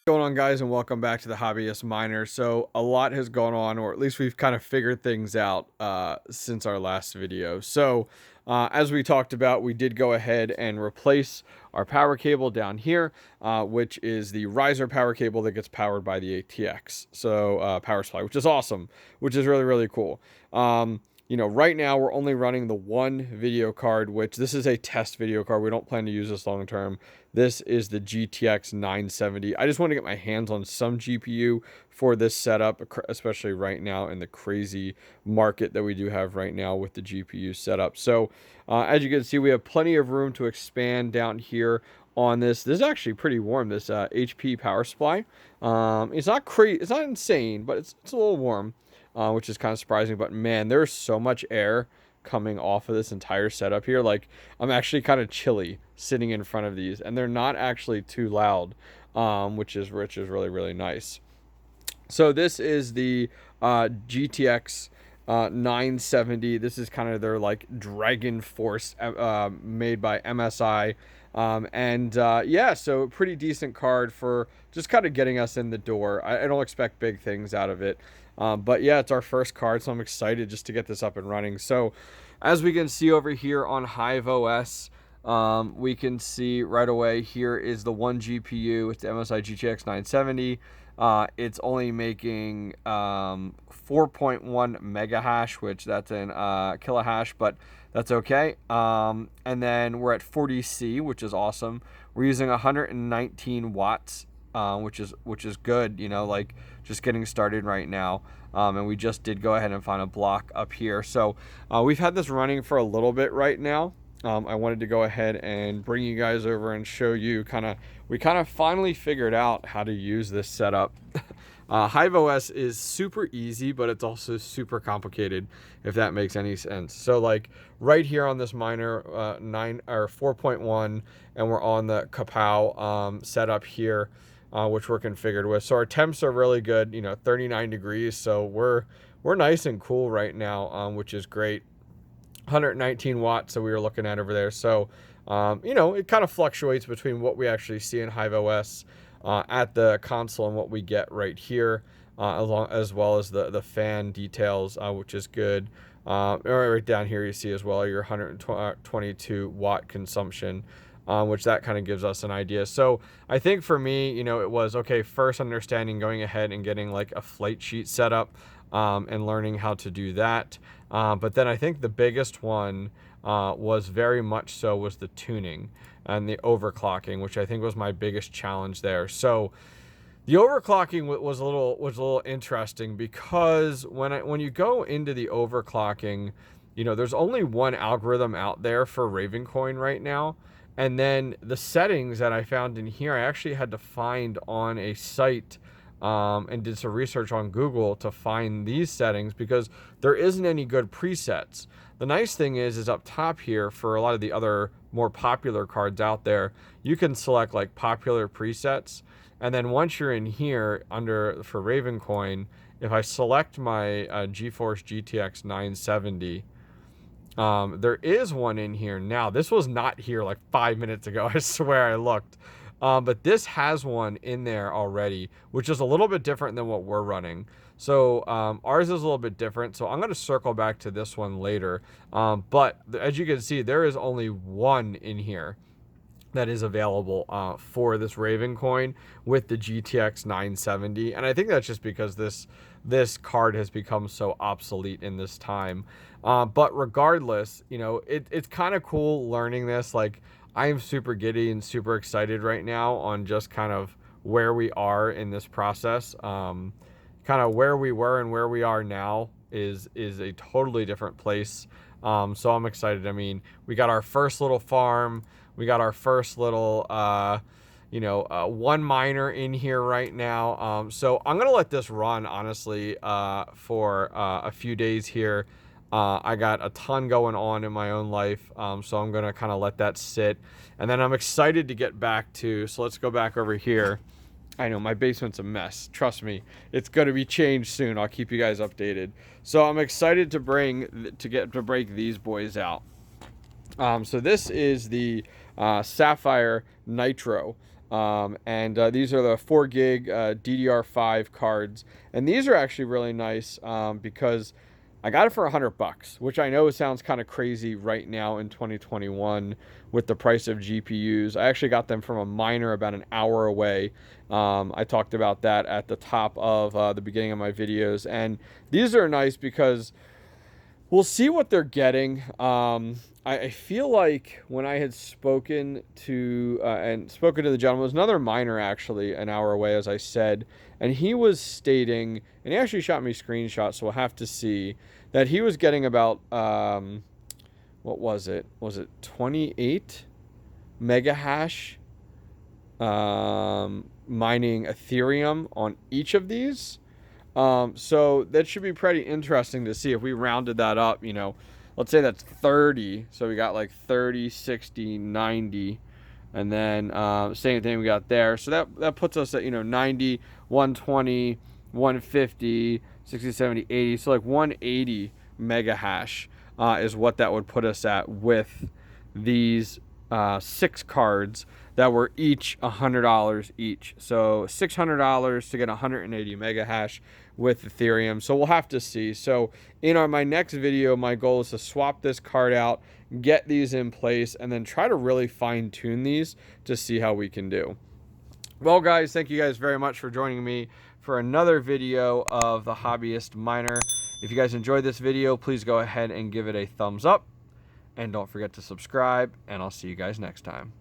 Going on, guys, and welcome back to the Hobbyist Miner. So a lot has gone on, or at least we've kind of figured things out since our last video. So as we talked about, we did go ahead and replace our power cable down here, which is the riser power cable that gets powered by the ATX. So power supply, which is awesome, which is really, really cool. Right now we're only running the one video card, which this is a test video card. We don't plan to use this long term. This is the GTX 970. I just want to get my hands on some GPU for this setup, especially right now in the crazy market that we do have right now with the GPU setup. So as you can see, we have plenty of room to expand down here on this. This is actually pretty warm, this HP power supply. It's not crazy, it's not insane, but it's a little warm. Which is kind of surprising, but man, there's so much air coming off of this entire setup here. Like, I'm actually kind of chilly sitting in front of these, and they're not actually too loud, which is really, really nice. So this is the GTX 970. This is kind of their like Dragon Force made by MSI. Yeah, so pretty decent card for just kind of getting us in the door. I don't expect big things out of it. But yeah, it's our first card, so I'm excited just to get this up and running. So as we can see over here on Hive OS, we can see right away here is the one GPU. It's the MSI GTX 970. It's only making 4.1 mega hash, which that's in kilohash, but that's okay. And then we're at 40C, which is awesome. We're using 119 watts, which is good, like just getting started right now. And we just did go ahead and find a block up here. So we've had this running for a little bit right now. I wanted to go ahead and bring you guys over and show you we kind of finally figured out how to use this setup. Hive OS is super easy, but it's also super complicated, if that makes any sense. So like right here on this miner 4.1, and we're on the Kapow setup here, which we're configured with. So our temps are really good, 39 degrees. So we're nice and cool right now, which is great. 119 watts that we were looking at over there. So, it kind of fluctuates between what we actually see in Hive OS at the console and what we get right here, as well as the fan details, which is good. Right down here you see as well your 122 watt consumption, which that kind of gives us an idea. So I think for me, it was okay, first understanding, going ahead and getting like a flight sheet set up, and learning how to do that. But then I think the biggest one was very much so was the tuning and the overclocking, which I think was my biggest challenge there. So the overclocking was a little interesting, because when you go into the overclocking, there's only one algorithm out there for Ravencoin right now. And then the settings that I found in here, I actually had to find on a site, and did some research on Google to find these settings, because there isn't any good presets. The nice thing is up top here, for a lot of the other more popular cards out there, you can select like popular presets. And then once you're in here for Ravencoin, if I select my GeForce GTX 970, there is one in here now. This was not here like 5 minutes ago. I swear I looked. But this has one in there already, which is a little bit different than what we're running. So ours is a little bit different. So I'm going to circle back to this one later. But as you can see, there is only one in here that is available for this Ravencoin with the GTX 970. And I think that's just because this card has become so obsolete in this time. But regardless, it's kind of cool learning this. Like, I am super giddy and super excited right now on just kind of where we are in this process. Kind of where we were and where we are now is a totally different place. So I'm excited. I mean, we got our first little farm. We got our first little, one miner in here right now. So I'm going to let this run, honestly, for a few days here. I got a ton going on in my own life, so I'm going to kind of let that sit. And then I'm excited to get back to, so let's go back over here. I know my basement's a mess. Trust me, it's going to be changed soon. I'll keep you guys updated. So I'm excited to break these boys out. So this is the Sapphire Nitro. These are the 4 gig DDR5 cards, and these are actually really nice because I got it for $100, which I know sounds kind of crazy right now in 2021 with the price of GPUs. I actually got them from a miner about an hour away. I talked about that at the top of the beginning of my videos, and these are nice because we'll see what they're getting. I feel like when I had spoken to the gentleman, it was another miner actually an hour away, as I said, and he was stating, and he actually shot me screenshots, so we'll have to see, that he was getting about what was it? Was it 28 mega hash mining Ethereum on each of these? So that should be pretty interesting to see if we rounded that up, you know, let's say that's 30. So we got like 30, 60, 90. And then same thing we got there. So that puts us at, you know, 90, 120, 150, 60, 70, 80. So like 180 mega hash is what that would put us at with these 6 cards that were each $100 each. So $600 to get 180 mega hash with Ethereum. So we'll have to see. So in my next video, my goal is to swap this card out, get these in place, and then try to really fine tune these to see how we can do. Well, guys, thank you guys very much for joining me for another video of the Hobbyist Miner. If you guys enjoyed this video, please go ahead and give it a thumbs up. And don't forget to subscribe, and I'll see you guys next time.